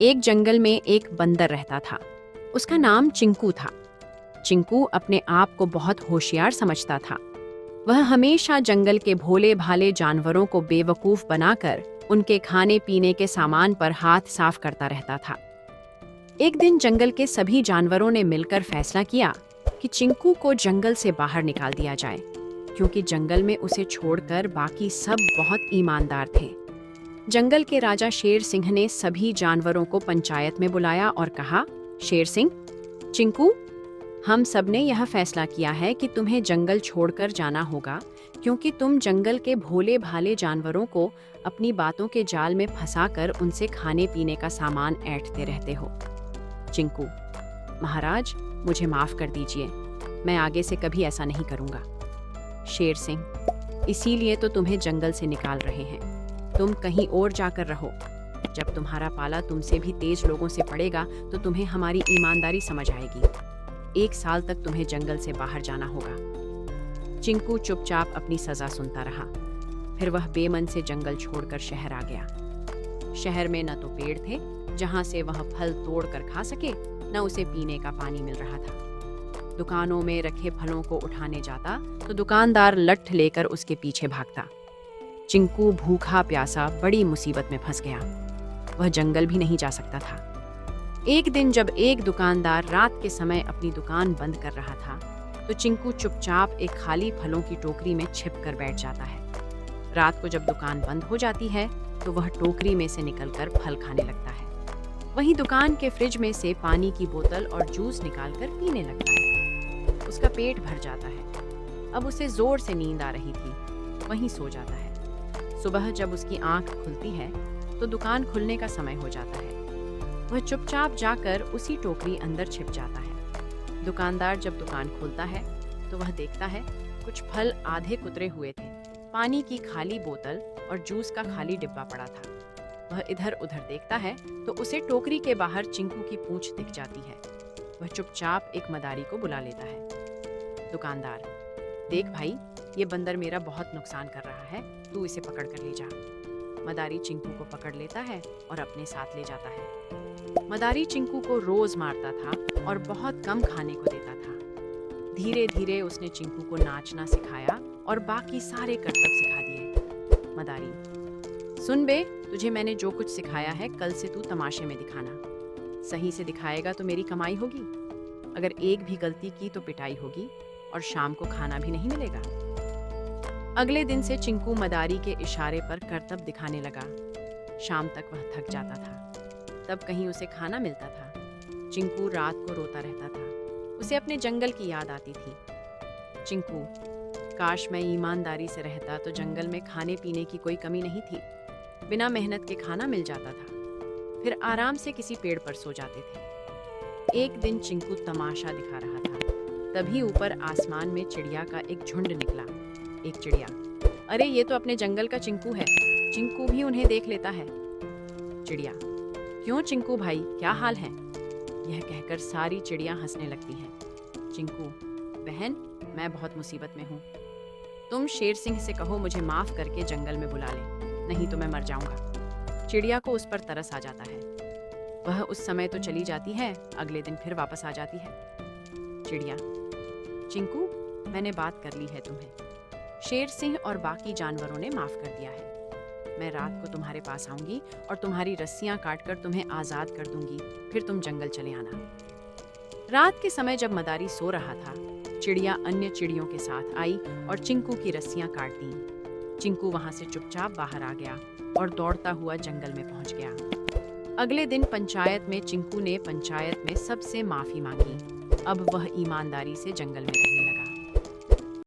एक जंगल में एक बंदर रहता था। उसका नाम चिंकू था। चिंकू अपने आप को बहुत होशियार समझता था। वह हमेशा जंगल के भोले भाले जानवरों को बेवकूफ बनाकर उनके खाने पीने के सामान पर हाथ साफ करता रहता था। एक दिन जंगल के सभी जानवरों ने मिलकर फैसला किया कि चिंकू को जंगल से बाहर निकाल दिया जाए, क्योंकि जंगल में उसे छोड़कर बाकी सब बहुत ईमानदार थे। जंगल के राजा शेर सिंह ने सभी जानवरों को पंचायत में बुलाया और कहा, शेर सिंह, चिंकू, हम सब ने यह फैसला किया है कि तुम्हें जंगल छोड़कर जाना होगा, क्योंकि तुम जंगल के भोले भाले जानवरों को अपनी बातों के जाल में फंसाकर उनसे खाने पीने का सामान ऐंठते रहते हो। चिंकू, महाराज, मुझे माफ कर दीजिए, मैं आगे से कभी ऐसा नहीं करूंगा। शेर सिंह, इसीलिए तो तुम्हें जंगल से निकाल रहे हैं। तुम कहीं और जाकर रहो। जब तुम्हारा पाला तुमसे भी तेज लोगों से पड़ेगा तो तुम्हें हमारी ईमानदारी समझ आएगी। 1 साल तक तुम्हें जंगल से बाहर जाना होगा। चिंकू चुपचाप अपनी सजा सुनता रहा। फिर वह बेमन से जंगल छोड़कर शहर आ गया। शहर में न तो पेड़ थे जहां से वह फल तोड़ कर खा सके, न उसे पीने का पानी मिल रहा था। दुकानों में रखे फलों को उठाने जाता तो दुकानदार लठ लेकर उसके पीछे भागता। चिंकू भूखा प्यासा बड़ी मुसीबत में फंस गया। वह जंगल भी नहीं जा सकता था। एक दिन जब एक दुकानदार रात के समय अपनी दुकान बंद कर रहा था, तो चिंकू चुपचाप एक खाली फलों की टोकरी में छिप कर बैठ जाता है। रात को जब दुकान बंद हो जाती है तो वह टोकरी में से निकलकर फल खाने लगता है। वहीं दुकान के फ्रिज में से पानी की बोतल और जूस निकालकर पीने लगता है। उसका पेट भर जाता है। अब उसे जोर से नींद आ रही थी। वहीं सो जाता है। सुबह जब उसकी आंख खुलती है तो दुकान खुलने का समय हो जाता है। वह चुपचाप जाकर उसी टोकरी अंदर छिप जाता है। दुकानदार जब दुकान खोलता है तो वह देखता है कुछ फल आधे कुतरे हुए थे, पानी की खाली बोतल और जूस का खाली डिब्बा पड़ा था। वह इधर उधर देखता है तो उसे टोकरी के बाहर चिंकू की पूंछ दिख जाती है। वह चुपचाप एक मदारी को बुला लेता है। दुकानदार, देख भाई, ये बंदर मेरा बहुत नुकसान कर रहा है, तू इसे पकड़ कर ले जा। मदारी चिंकू को पकड़ लेता है और अपने साथ ले जाता है। मदारी चिंकू को रोज मारता था और बहुत कम खाने को देता था। धीरे धीरे उसने चिंकू को नाचना सिखाया और बाकी सारे करतब सिखा दिए। मदारी, सुन बे, तुझे मैंने जो कुछ सिखाया है कल से तू तमाशे में दिखाना। सही से दिखाएगा तो मेरी कमाई होगी, अगर एक भी गलती की तो पिटाई होगी और शाम को खाना भी नहीं मिलेगा। अगले दिन से चिंकू मदारी के इशारे पर करतब दिखाने लगा। शाम तक वह थक जाता था, तब कहीं उसे खाना मिलता था। चिंकू रात को रोता रहता था। उसे अपने जंगल की याद आती थी। चिंकू, काश मैं ईमानदारी से रहता तो जंगल में खाने पीने की कोई कमी नहीं थी। बिना मेहनत के खाना मिल जाता था, फिर आराम से किसी पेड़ पर सो जाते थे। एक दिन चिंकू तमाशा दिखा रहा था। तभी ऊपर आसमान में चिड़िया का एक झुंड निकला। एक चिड़िया, अरे ये तो अपने जंगल का चिंकू है, चिंकू भी उन्हें देख लेता है। चिड़िया, क्यों चिंकू भाई, क्या हाल है? यह कहकर सारी चिड़िया हंसने लगती है। चिंकू, बहन, मैं बहुत मुसीबत में हूँ। तुम शेर सिंह से कहो मुझे माफ करके जंगल में बुला ले, नहीं तो मैं मर जाऊंगा। चिड़िया को उस पर तरस आ जाता है। वह उस समय तो चली जाती है, अगले दिन फिर वापस आ जाती है। चिड़िया, चिंकू, मैंने बात कर ली है तुम्हें। शेर सिंह और बाकी जानवरों ने माफ कर दिया है। मैं रात को तुम्हारे पास आऊंगी और तुम्हारी रस्सियां काटकर तुम्हें आजाद कर दूंगी, फिर तुम जंगल चले आना। रात के समय जब मदारी सो रहा था, चिड़िया अन्य चिड़ियों के साथ आई और चिंकू की रस्सियां काट दी। चिंकू वहां से चुपचाप बाहर आ गया और दौड़ता हुआ जंगल में पहुंच गया। अगले दिन पंचायत में चिंकू ने पंचायत में सबसे माफी मांगी। अब वह ईमानदारी से जंगल में रहने